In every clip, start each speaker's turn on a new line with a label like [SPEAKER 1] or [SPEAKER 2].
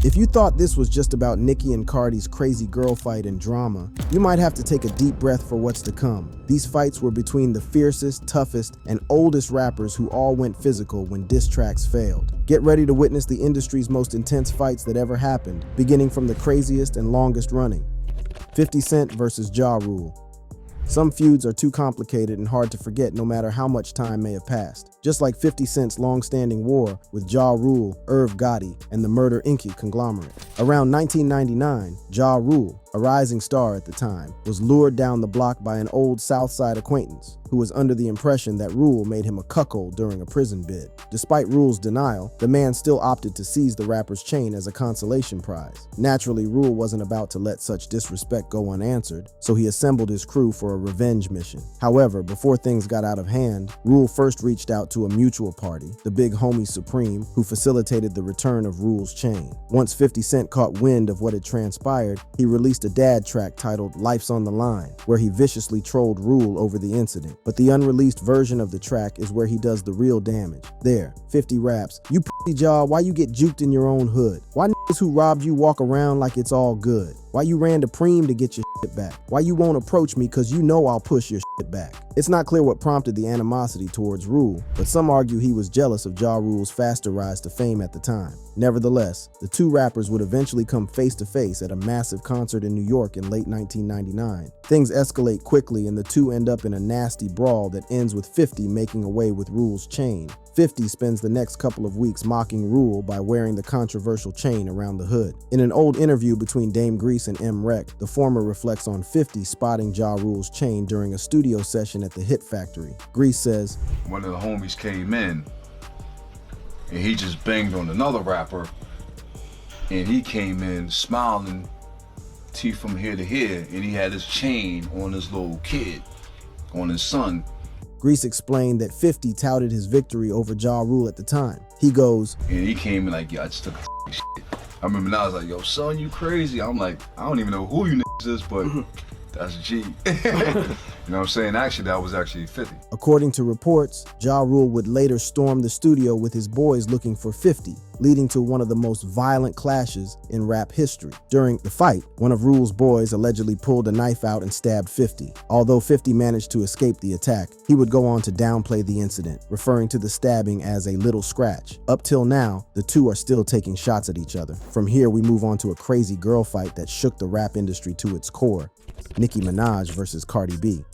[SPEAKER 1] If you thought this was just about Nicki and Cardi's crazy girl fight and drama, you might have to take a deep breath for what's to come. These fights were between the fiercest, toughest, and oldest rappers who all went physical when diss tracks failed. Get ready to witness the industry's most intense fights that ever happened, beginning from the craziest and longest running. 50 Cent versus Ja Rule. Some feuds are too complicated and hard to forget no matter how much time may have passed. Just like 50 Cent's long-standing war with Ja Rule, Irv Gotti, and the Murder Inc. conglomerate. Around 1999, Ja Rule, a rising star at the time, was lured down the block by an old South Side acquaintance who was under the impression that Rule made him a cuckold during a prison bid. Despite Rule's denial, the man still opted to seize the rapper's chain as a consolation prize. Naturally, Rule wasn't about to let such disrespect go unanswered, so he assembled his crew for a revenge mission. However, before things got out of hand, Rule first reached out to a mutual party, the Big Homie Supreme, who facilitated the return of Rule's chain. Once 50 Cent caught wind of what had transpired, he released a dad track titled Life's on the Line, where he viciously trolled Rule over the incident. But the unreleased version of the track is where he does the real damage. There, 50 raps, "You pussy jaw, why you get juked in your own hood? Why niggas who robbed you walk around like it's all good? Why you ran to Preem to get your shit back? Why you won't approach me cause you know I'll push your shit back?" It's not clear what prompted the animosity towards Rule, but some argue he was jealous of Ja Rule's faster rise to fame at the time. Nevertheless, the two rappers would eventually come face to face at a massive concert in New York in late 1999. Things escalate quickly and the two end up in a nasty brawl that ends with 50 making away with Rule's chain. 50 spends the next couple of weeks mocking Rule by wearing the controversial chain around the hood. In an old interview between Dame Grease and M. Rec, the former reflects on 50 spotting Ja Rule's chain during a studio session at the Hit Factory. Grease says,
[SPEAKER 2] "One of the homies came in and he just banged on another rapper and he came in smiling, teeth from here to here, and he had his chain on his little kid, on his son."
[SPEAKER 1] Grease explained that 50 touted his victory over Ja Rule at the time. He goes,
[SPEAKER 2] and he came in like, "Yeah, I just took a shit." I remember now I was like, "Yo, son, you crazy." I'm like, I don't even know who you niggas is, but that's G. You know what I'm saying? Actually, that was actually 50.
[SPEAKER 1] According to reports, Ja Rule would later storm the studio with his boys looking for 50, leading to one of the most violent clashes in rap history. During the fight, one of Rule's boys allegedly pulled a knife out and stabbed 50. Although 50 managed to escape the attack, he would go on to downplay the incident, referring to the stabbing as a little scratch. Up till now, the two are still taking shots at each other. From here, we move on to a crazy girl fight that shook the rap industry to its core. Nicki Minaj versus Cardi B.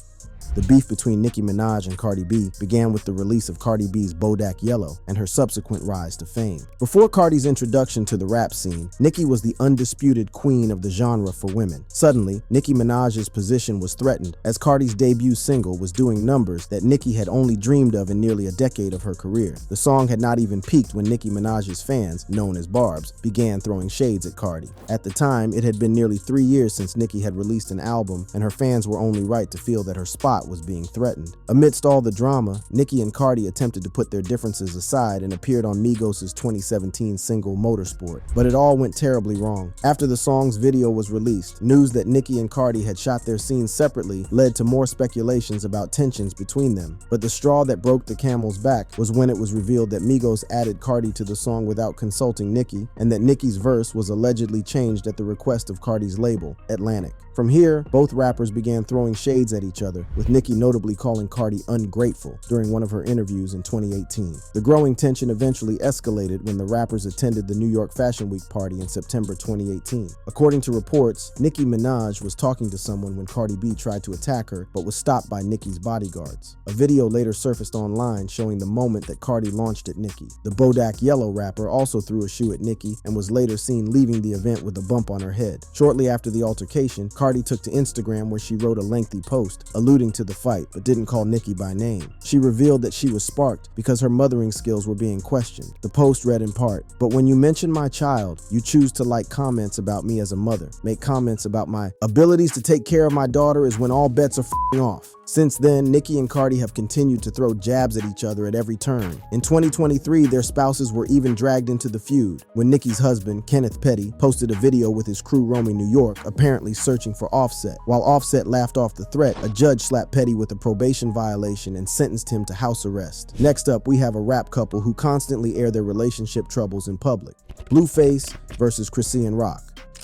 [SPEAKER 1] The beef between Nicki Minaj and Cardi B began with the release of Cardi B's Bodak Yellow and her subsequent rise to fame. Before Cardi's introduction to the rap scene, Nicki was the undisputed queen of the genre for women. Suddenly, Nicki Minaj's position was threatened as Cardi's debut single was doing numbers that Nicki had only dreamed of in nearly a decade of her career. The song had not even peaked when Nicki Minaj's fans, known as Barbs, began throwing shades at Cardi. At the time, it had been nearly 3 years since Nicki had released an album, and her fans were only right to feel that her spot was being threatened. Amidst all the drama, Nicki and Cardi attempted to put their differences aside and appeared on Migos' 2017 single Motorsport. But it all went terribly wrong. After the song's video was released, news that Nicki and Cardi had shot their scenes separately led to more speculations about tensions between them. But the straw that broke the camel's back was when it was revealed that Migos added Cardi to the song without consulting Nicki, and that Nicki's verse was allegedly changed at the request of Cardi's label, Atlantic. From here, both rappers began throwing shades at each other, with Nicki notably calling Cardi ungrateful during one of her interviews in 2018. The growing tension eventually escalated when the rappers attended the New York Fashion Week party in September 2018. According to reports, Nicki Minaj was talking to someone when Cardi B tried to attack her, but was stopped by Nicki's bodyguards. A video later surfaced online showing the moment that Cardi launched at Nicki. The Bodak Yellow rapper also threw a shoe at Nicki and was later seen leaving the event with a bump on her head. Shortly after the altercation, Cardi took to Instagram where she wrote a lengthy post alluding to the fight, but didn't call Nicki by name. She revealed that she was sparked because her mothering skills were being questioned. The post read in part, "But when you mention my child, you choose to like comments about me as a mother, make comments about my abilities to take care of my daughter is when all bets are f***ing off. Since then, Nicki and Cardi have continued to throw jabs at each other at every turn. In 2023, their spouses were even dragged into the feud when Nicki's husband, Kenneth Petty, posted a video with his crew roaming New York, apparently searching for Offset. While Offset laughed off the threat, a judge slapped Petty with a probation violation and sentenced him to house arrest. Next up, we have a rap couple who constantly air their relationship troubles in public. Blueface versus Chrisean Rock.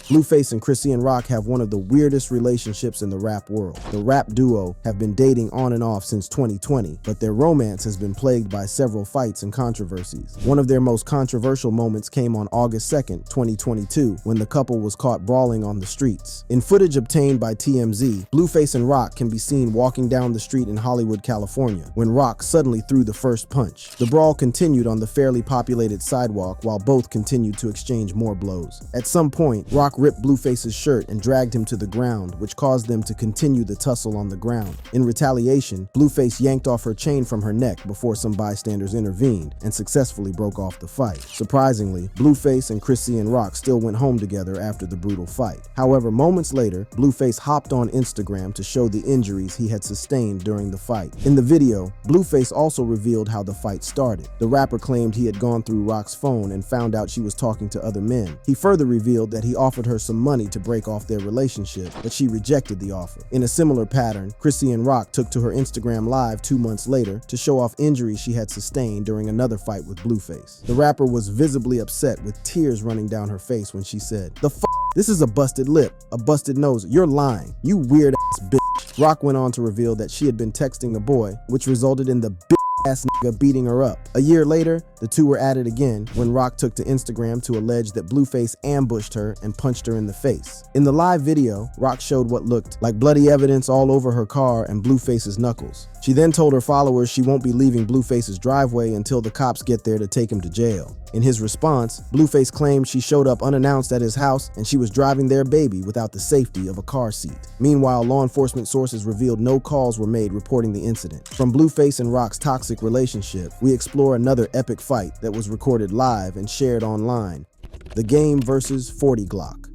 [SPEAKER 1] Blueface and Chrisean Rock have one of the weirdest relationships in the rap world. The rap duo have been dating on and off since 2020, but their romance has been plagued by several fights and controversies. One of their most controversial moments came on August 2nd, 2022, when the couple was caught brawling on the streets. In footage obtained by TMZ, Blueface and Rock can be seen walking down the street in Hollywood, California, when Rock suddenly threw the first punch. The brawl continued on the fairly populated sidewalk while both continued to exchange more blows. At some point, Rock ripped Blueface's shirt and dragged him to the ground, which caused them to continue the tussle on the ground. In retaliation, Blueface yanked off her chain from her neck before some bystanders intervened and successfully broke off the fight. Surprisingly, Blueface and Chrisean Rock still went home together after the brutal fight. However, moments later, Blueface hopped on Instagram to show the injuries he had sustained during the fight. In the video, Blueface also revealed how the fight started. The rapper claimed he had gone through Rock's phone and found out she was talking to other men. He further revealed that he offered her some money to break off their relationship, but she rejected the offer. In a similar pattern, Chrisean Rock took to her Instagram Live 2 months later to show off injuries she had sustained during another fight with Blueface. The rapper was visibly upset with tears running down her face when she said, "The f***? This is a busted lip, a busted nose. You're lying. You weird ass bitch." Rock went on to reveal that she had been texting a boy, which resulted in the ass nigga beating her up. A year later, the two were at it again when Rock took to Instagram to allege that Blueface ambushed her and punched her in the face. In the live video, Rock showed what looked like bloody evidence all over her car and Blueface's knuckles. She then told her followers she won't be leaving Blueface's driveway until the cops get there to take him to jail. In his response, Blueface claimed she showed up unannounced at his house and she was driving their baby without the safety of a car seat. Meanwhile, law enforcement sources revealed no calls were made reporting the incident. From Blueface and Rock's toxic relationship, we explore another epic fight that was recorded live and shared online. The Game versus 40 Glock.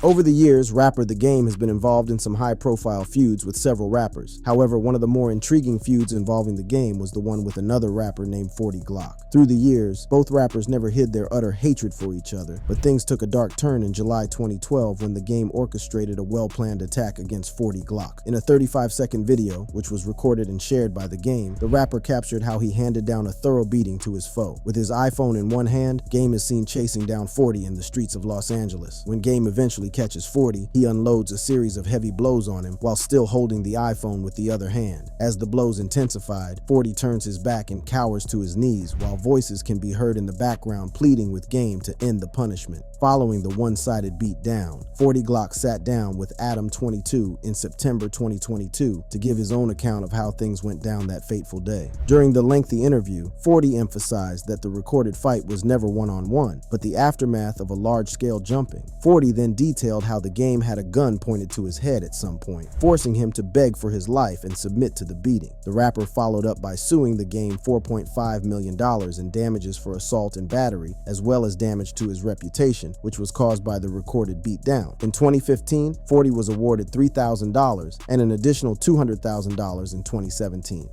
[SPEAKER 1] Over the years, rapper The Game has been involved in some high-profile feuds with several rappers. However, one of the more intriguing feuds involving The Game was the one with another rapper named 40 Glock. Through the years, both rappers never hid their utter hatred for each other, but things took a dark turn in July 2012 when The Game orchestrated a well-planned attack against 40 Glock. In a 35-second video, which was recorded and shared by The Game, the rapper captured how he handed down a thorough beating to his foe. With his iPhone in one hand, Game is seen chasing down 40 in the streets of Los Angeles. When Game eventually catches 40, he unloads a series of heavy blows on him while still holding the iPhone with the other hand. As the blows intensified, 40 turns his back and cowers to his knees while voices can be heard in the background pleading with Game to end the punishment. Following the one-sided beat down, 40 Glock sat down with Adam22 in September 2022 to give his own account of how things went down that fateful day. During the lengthy interview, 40 emphasized that the recorded fight was never one-on-one, but the aftermath of a large-scale jumping. 40 then detailed how The Game had a gun pointed to his head at some point, forcing him to beg for his life and submit to the beating. The rapper followed up by suing The Game $4.5 million in damages for assault and battery, as well as damage to his reputation, which was caused by the recorded beatdown. In 2015, 40 was awarded $3,000 and an additional $200,000 in 2017.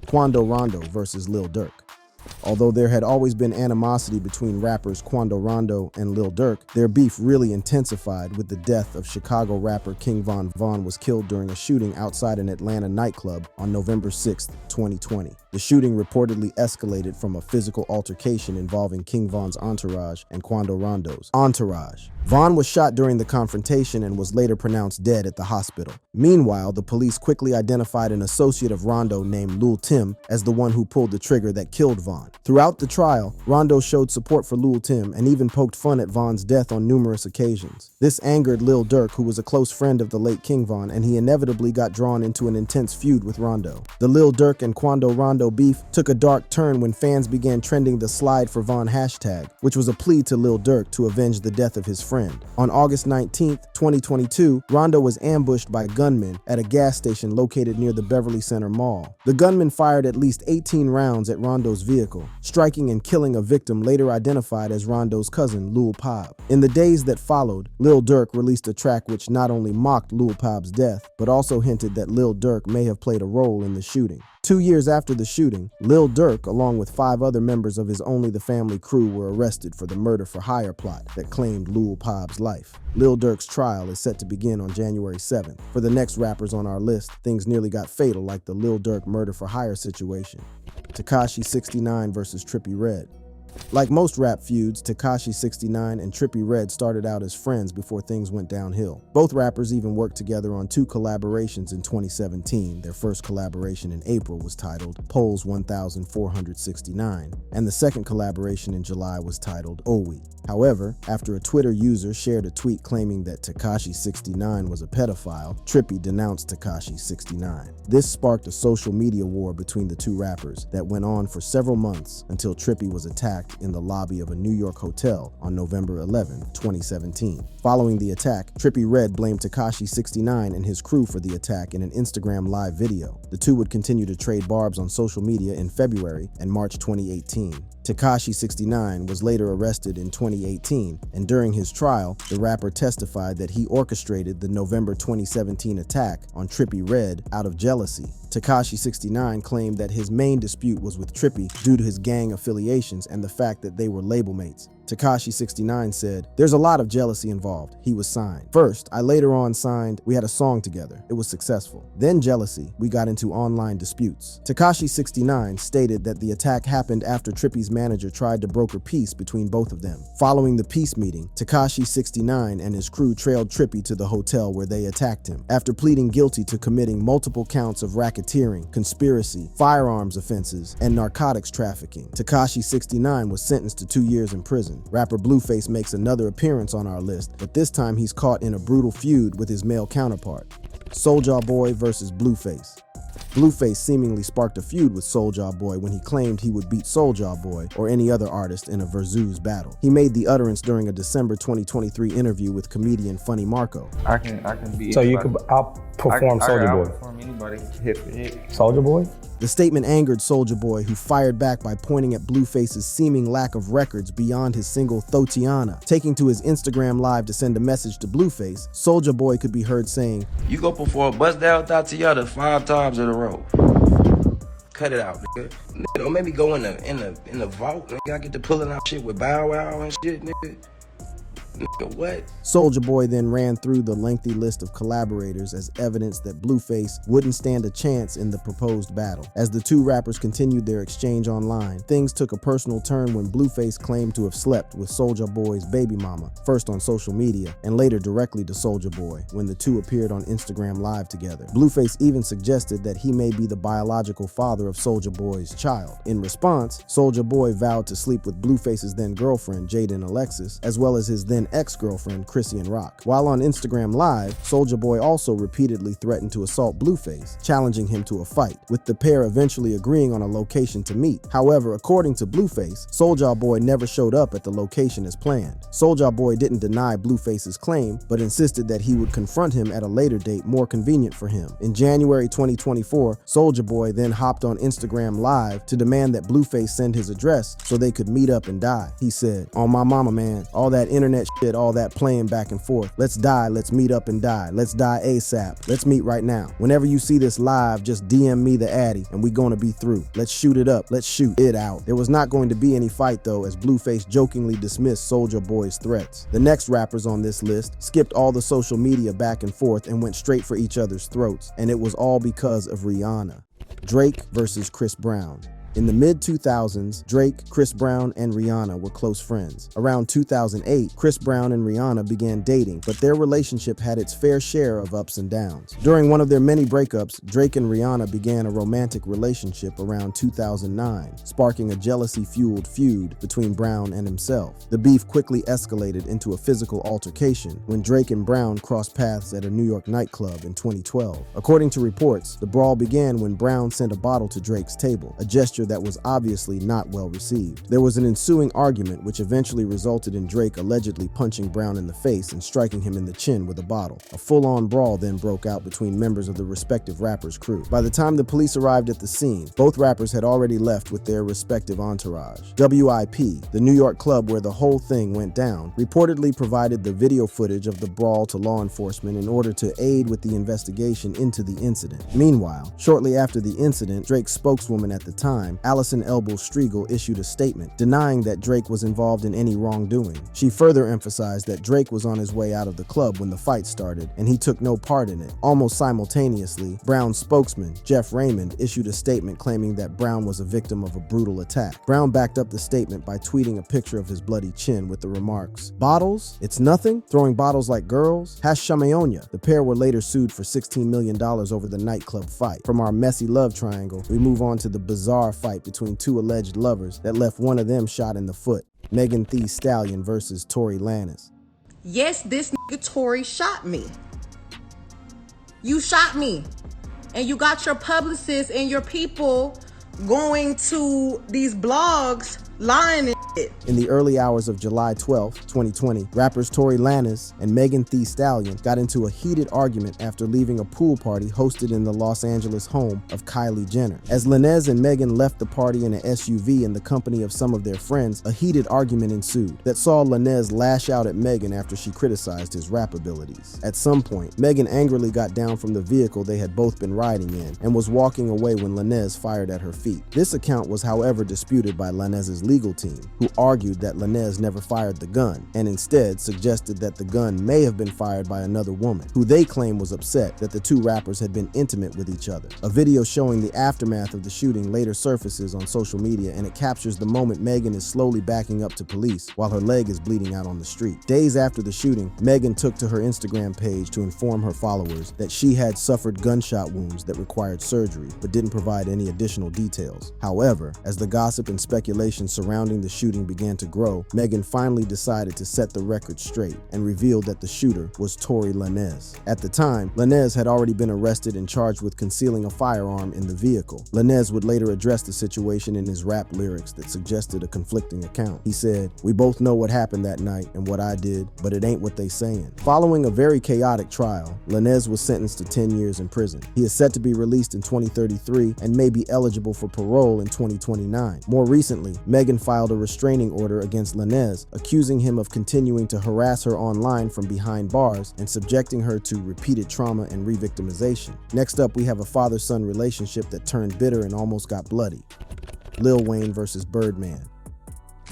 [SPEAKER 1] Quando Rondo versus Lil Durk. Although there had always been animosity between rappers Quando Rondo and Lil Durk, their beef really intensified with the death of Chicago rapper King Von. Von was killed during a shooting outside an Atlanta nightclub on November 6, 2020. The shooting reportedly escalated from a physical altercation involving King Von's entourage and Quando Rondo's entourage. Von was shot during the confrontation and was later pronounced dead at the hospital. Meanwhile, the police quickly identified an associate of Rondo named Lil Tim as the one who pulled the trigger that killed Von. Throughout the trial, Rondo showed support for Lil Tim and even poked fun at Von's death on numerous occasions. This angered Lil Durk, who was a close friend of the late King Von, and he inevitably got drawn into an intense feud with Rondo. The Lil Durk and Quando Rondo Rondo beef took a dark turn when fans began trending the Slide for Von hashtag, which was a plea to Lil Durk to avenge the death of his friend. On August 19, 2022, Rondo was ambushed by gunmen at a gas station located near the Beverly Center Mall. The gunmen fired at least 18 rounds at Rondo's vehicle, striking and killing a victim later identified as Rondo's cousin, Lil Pab. In the days that followed, Lil Durk released a track which not only mocked Lil Pab's death, but also hinted that Lil Durk may have played a role in the shooting. 2 years after the shooting, Lil Durk, along with 5 other members of his Only the Family crew, were arrested for the murder-for-hire plot that claimed Lil Pab's life. Lil Durk's trial is set to begin on January 7th. For the next rappers on our list, things nearly got fatal like the Lil Durk murder-for-hire situation. Tekashi 69 versus Trippie Redd. Like most rap feuds, Tekashi 69 and Trippie Redd started out as friends before things went downhill. Both rappers even worked together on 2 collaborations in 2017. Their first collaboration in April was titled Polls 1469, and the second collaboration in July was titled Owi. However, after a Twitter user shared a tweet claiming that Tekashi 69 was a pedophile, Trippie denounced Tekashi 69. This sparked a social media war between the 2 rappers that went on for several months until Trippie was attacked in the lobby of a New York hotel on November 11, 2017. Following the attack, Trippie Redd blamed Tekashi 69 and his crew for the attack in an Instagram live video. The two would continue to trade barbs on social media in February and March 2018. Tekashi 69 was later arrested in 2018, and during his trial, the rapper testified that he orchestrated the November 2017 attack on Trippie Redd out of jealousy. Tekashi 69 claimed that his main dispute was with Trippie due to his gang affiliations and the fact that they were label mates. Tekashi 69 said, "There's a lot of jealousy involved. He was signed. First, I later on signed, we had a song together. It was successful. Then jealousy, we got into online disputes." Tekashi 69 stated that the attack happened after Trippie's manager tried to broker peace between both of them. Following the peace meeting, Tekashi 69 and his crew trailed Trippie to the hotel where they attacked him. After pleading guilty to committing multiple counts of racketeering, conspiracy, firearms offenses, and narcotics trafficking, Tekashi 69 was sentenced to 2 years in prison. Rapper Blueface makes another appearance on our list, but this time he's caught in a brutal feud with his male counterpart. Soulja Boy versus Blueface. Blueface seemingly sparked a feud with Soulja Boy when he claimed he would beat Soulja Boy or any other artist in a versus battle. He made the utterance during a December 2023 interview with comedian Funny Marco.
[SPEAKER 3] I can beat.
[SPEAKER 4] So you could outperform Soulja Boy.
[SPEAKER 3] Outperform anybody, hit for hit.
[SPEAKER 4] Soulja Boy?
[SPEAKER 1] The statement angered Soulja Boy, who fired back by pointing at Blueface's seeming lack of records beyond his single Thotiana. Taking to his Instagram live to send a message to Blueface, Soulja Boy could be heard saying,
[SPEAKER 5] "You go perform Bust Down Thotiana 5 times in a row. Cut it out, nigga. Nigga, don't make me go in the vault, nigga. I get to pulling out shit with Bow Wow and shit, nigga. Nigga, what?"
[SPEAKER 1] Soulja Boy then ran through the lengthy list of collaborators as evidence that Blueface wouldn't stand a chance in the proposed battle. As the 2 rappers continued their exchange online, things took a personal turn when Blueface claimed to have slept with Soulja Boy's baby mama, first on social media and later directly to Soulja Boy when the 2 appeared on Instagram Live together. Blueface even suggested that he may be the biological father of Soulja Boy's child. In response, Soulja Boy vowed to sleep with Blueface's then girlfriend Jaden Alexis, as well as his then ex-girlfriend Chrisean Rock. While on Instagram Live, Soulja Boy also repeatedly threatened to assault Blueface, challenging him to a fight, with the pair eventually agreeing on a location to meet. However, according to Blueface, Soulja Boy never showed up at the location as planned. Soulja Boy didn't deny Blueface's claim, but insisted that he would confront him at a later date more convenient for him. In January 2024, Soulja Boy then hopped on Instagram Live to demand that Blueface send his address so they could meet up and die. He said, "On my mama, man, all that internet shit, all that playing back and forth. Let's die, let's meet up and die. Let's die ASAP. Let's meet right now. Whenever you see this live, just DM me the addy and we gonna be through. Let's shoot it up. Let's shoot it out." There was not going to be any fight though, as Blueface jokingly dismissed Soulja Boy's threats. The next rappers on this list skipped all the social media back and forth and went straight for each other's throats, and it was all because of Rihanna. Drake versus Chris Brown. In the mid-2000s, Drake, Chris Brown, and Rihanna were close friends. Around 2008, Chris Brown and Rihanna began dating, but their relationship had its fair share of ups and downs. During one of their many breakups, Drake and Rihanna began a romantic relationship around 2009, sparking a jealousy-fueled feud between Brown and himself. The beef quickly escalated into a physical altercation when Drake and Brown crossed paths at a New York nightclub in 2012. According to reports, the brawl began when Brown sent a bottle to Drake's table, a gesture that was obviously not well received. There was an ensuing argument which eventually resulted in Drake allegedly punching Brown in the face and striking him in the chin with a bottle. A full-on brawl then broke out between members of the respective rappers' crew. By the time the police arrived at the scene, both rappers had already left with their respective entourage. WIP, the New York club where the whole thing went down, reportedly provided the video footage of the brawl to law enforcement in order to aid with the investigation into the incident. Meanwhile, shortly after the incident, Drake's spokeswoman at the time, Allison Elbow Striegel, issued a statement denying that Drake was involved in any wrongdoing. She further emphasized that Drake was on his way out of the club when the fight started, and he took no part in it. Almost simultaneously, Brown's spokesman, Jeff Raymond, issued a statement claiming that Brown was a victim of a brutal attack. Brown backed up the statement by tweeting a picture of his bloody chin with the remarks, "Bottles? It's nothing? Throwing bottles like girls? Hashameonya." The pair were later sued for $16 million over the nightclub fight. From our messy love triangle, we move on to the bizarre fight between two alleged lovers that left one of them shot in the foot. Megan Thee Stallion versus Tory Lanez.
[SPEAKER 6] Yes, this nigga Tory shot me. You shot me. And you got your publicists and your people going to these blogs lying and shit.
[SPEAKER 1] In the early hours of July 12, 2020, rappers Tory Lanez and Megan Thee Stallion got into a heated argument after leaving a pool party hosted in the Los Angeles home of Kylie Jenner. As Lanez and Megan left the party in an SUV in the company of some of their friends, a heated argument ensued that saw Lanez lash out at Megan after she criticized his rap abilities. At some point, Megan angrily got down from the vehicle they had both been riding in and was walking away when Lanez fired at her feet. This account was, however, disputed by Lanez's legal team, who argued that Lanez never fired the gun and instead suggested that the gun may have been fired by another woman, who they claim was upset that the two rappers had been intimate with each other. A video showing the aftermath of the shooting later surfaces on social media, and it captures the moment Megan is slowly backing up to police while her leg is bleeding out on the street. Days after the shooting, Megan took to her Instagram page to inform her followers that she had suffered gunshot wounds that required surgery, but didn't provide any additional details. However, as the gossip and speculation surrounding the shooting began to grow, Megan finally decided to set the record straight and revealed that the shooter was Tory Lanez. At the time, Lanez had already been arrested and charged with concealing a firearm in the vehicle. Lanez would later address the situation in his rap lyrics that suggested a conflicting account. He said, "We both know what happened that night and what I did, but it ain't what they saying." Following a very chaotic trial, Lanez was sentenced to 10 years in prison. He is set to be released in 2033 and may be eligible for parole in 2029. More recently, Megan filed a restraining order against Lanez, accusing him of continuing to harass her online from behind bars and subjecting her to repeated trauma and re-victimization. Next up, we have a father-son relationship that turned bitter and almost got bloody. Lil Wayne versus Birdman.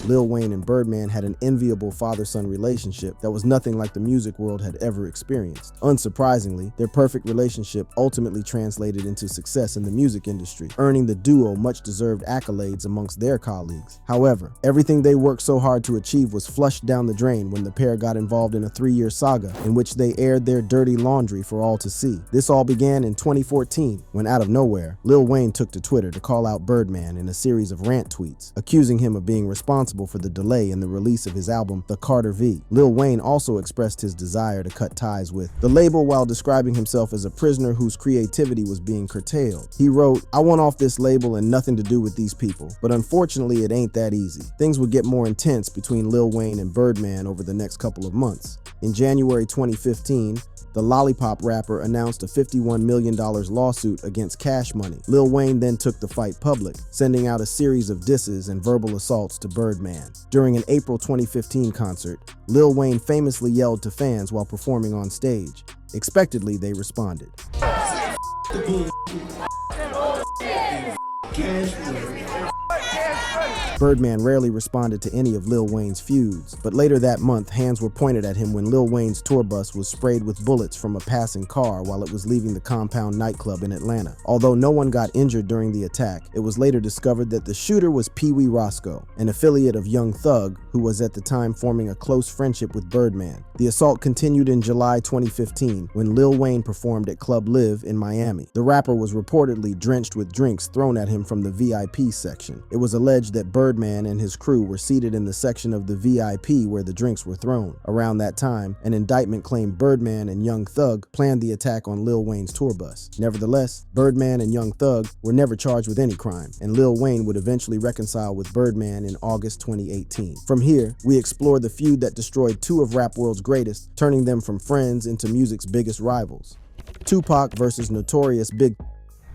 [SPEAKER 1] Lil Wayne and Birdman had an enviable father-son relationship that was nothing like the music world had ever experienced. Unsurprisingly, their perfect relationship ultimately translated into success in the music industry, earning the duo much-deserved accolades amongst their colleagues. However, everything they worked so hard to achieve was flushed down the drain when the pair got involved in a 3-year saga in which they aired their dirty laundry for all to see. This all began in 2014, when out of nowhere, Lil Wayne took to Twitter to call out Birdman in a series of rant tweets, accusing him of being responsible for the delay in the release of his album, The Carter V. Lil Wayne also expressed his desire to cut ties with the label while describing himself as a prisoner whose creativity was being curtailed. He wrote, "I want off this label and nothing to do with these people, but unfortunately it ain't that easy." Things would get more intense between Lil Wayne and Birdman over the next couple of months. In January 2015, the Lollipop rapper announced a $51 million lawsuit against Cash Money. Lil Wayne then took the fight public, sending out a series of disses and verbal assaults to Birdman. During an April 2015 concert, Lil Wayne famously yelled to fans while performing on stage. Expectedly, they responded. Birdman rarely responded to any of Lil Wayne's feuds, but later that month, hands were pointed at him when Lil Wayne's tour bus was sprayed with bullets from a passing car while it was leaving the Compound nightclub in Atlanta. Although no one got injured during the attack, it was later discovered that the shooter was Pee Wee Roscoe, an affiliate of Young Thug, who was at the time forming a close friendship with Birdman. The assault continued in July 2015 when Lil Wayne performed at Club Live in Miami. The rapper was reportedly drenched with drinks thrown at him from the VIP section. It was alleged that Birdman and his crew were seated in the section of the VIP where the drinks were thrown. Around that time, an indictment claimed Birdman and Young Thug planned the attack on Lil Wayne's tour bus. Nevertheless, Birdman and Young Thug were never charged with any crime, and Lil Wayne would eventually reconcile with Birdman in August 2018. From here, we explore the feud that destroyed two of rap world's greatest, turning them from friends into music's biggest rivals. Tupac versus Notorious Big.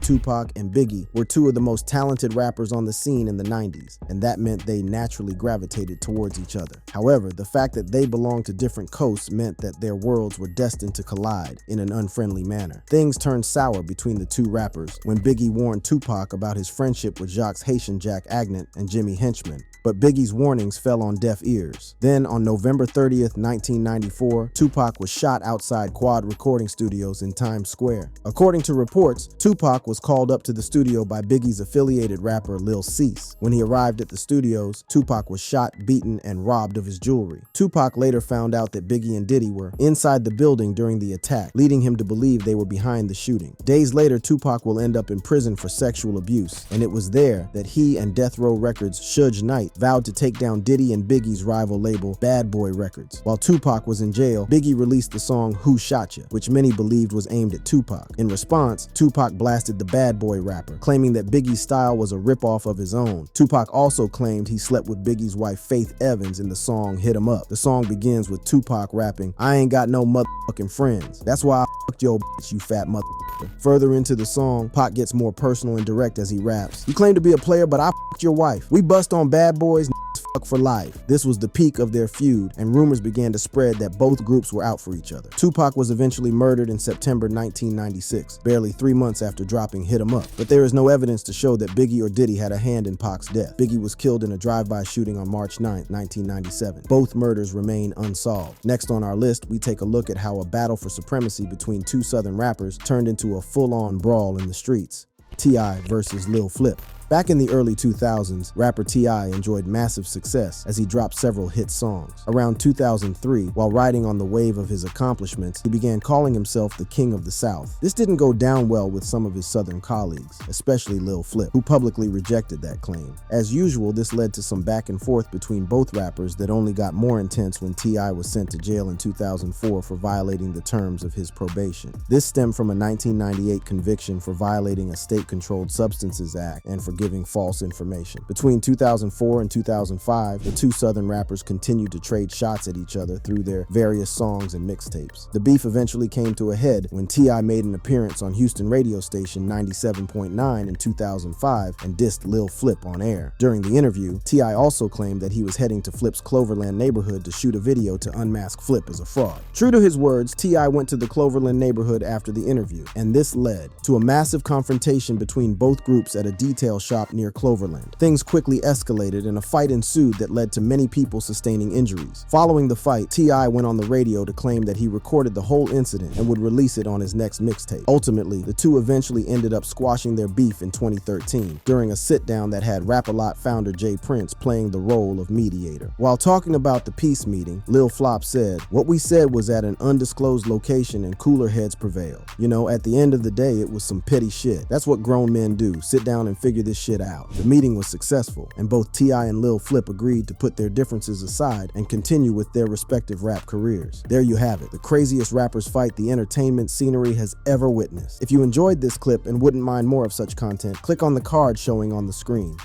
[SPEAKER 1] Tupac and Biggie were two of the most talented rappers on the scene in the 90s, and that meant they naturally gravitated towards each other. However, the fact that they belonged to different coasts meant that their worlds were destined to collide in an unfriendly manner. Things turned sour between the two rappers when Biggie warned Tupac about his friendship with Jacques Haitian Jack Agnant and Jimmy Henchman, but Biggie's warnings fell on deaf ears. Then, on November 30th, 1994, Tupac was shot outside Quad Recording Studios in Times Square. According to reports, Tupac was called up to the studio by Biggie's affiliated rapper Lil Cease. When he arrived at the studios, Tupac was shot, beaten, and robbed of his jewelry. Tupac later found out that Biggie and Diddy were inside the building during the attack, leading him to believe they were behind the shooting. Days later, Tupac will end up in prison for sexual abuse, and it was there that he and Death Row Records' Suge Knight vowed to take down Diddy and Biggie's rival label, Bad Boy Records. While Tupac was in jail, Biggie released the song Who Shot Ya, which many believed was aimed at Tupac. In response, Tupac blasted the Bad Boy rapper, claiming that Biggie's style was a ripoff of his own. Tupac also claimed he slept with Biggie's wife Faith Evans in the song Hit 'Em Up. The song begins with Tupac rapping, "I ain't got no motherfucking friends. That's why I fucked your bitch, you fat motherfucker." Further into the song, Pac gets more personal and direct as he raps, "You claim to be a player, but I fucked your wife. We bust on bad boys, fuck for life." This was the peak of their feud, and rumors began to spread that both groups were out for each other. Tupac was eventually murdered in September 1996, barely 3 months after dropping Hit 'Em Up. But there is no evidence to show that Biggie or Diddy had a hand in Pac's death. Biggie was killed in a drive-by shooting on March 9, 1997. Both murders remain unsolved. Next on our list, we take a look at how a battle for supremacy between two Southern rappers turned into a full-on brawl in the streets. T.I. versus Lil Flip. Back in the early 2000s, rapper T.I. enjoyed massive success as he dropped several hit songs. Around 2003, while riding on the wave of his accomplishments, he began calling himself the King of the South. This didn't go down well with some of his Southern colleagues, especially Lil Flip, who publicly rejected that claim. As usual, this led to some back and forth between both rappers that only got more intense when T.I. was sent to jail in 2004 for violating the terms of his probation. This stemmed from a 1998 conviction for violating a state-controlled substances act and for giving false information. Between 2004 and 2005, the two Southern rappers continued to trade shots at each other through their various songs and mixtapes. The beef eventually came to a head when T.I. made an appearance on Houston radio station 97.9 in 2005 and dissed Lil Flip on air. During the interview, T.I. also claimed that he was heading to Flip's Cloverland neighborhood to shoot a video to unmask Flip as a fraud. True to his words, T.I. went to the Cloverland neighborhood after the interview, and this led to a massive confrontation between both groups at a detail shop near Cloverland. Things quickly escalated and a fight ensued that led to many people sustaining injuries. Following the fight, T.I. went on the radio to claim that he recorded the whole incident and would release it on his next mixtape. Ultimately, the two eventually ended up squashing their beef in 2013 during a sit-down that had Rap-A-Lot founder Jay Prince playing the role of mediator. While talking about the peace meeting, Lil Flop said, "What we said was at an undisclosed location and cooler heads prevailed. You know, at the end of the day, it was some petty shit. That's what grown men do, sit down and figure this shit out." The meeting was successful, and both T.I. and Lil Flip agreed to put their differences aside and continue with their respective rap careers. There you have it, the craziest rappers fight the entertainment scenery has ever witnessed. If you enjoyed this clip and wouldn't mind more of such content, click on the card showing on the screen.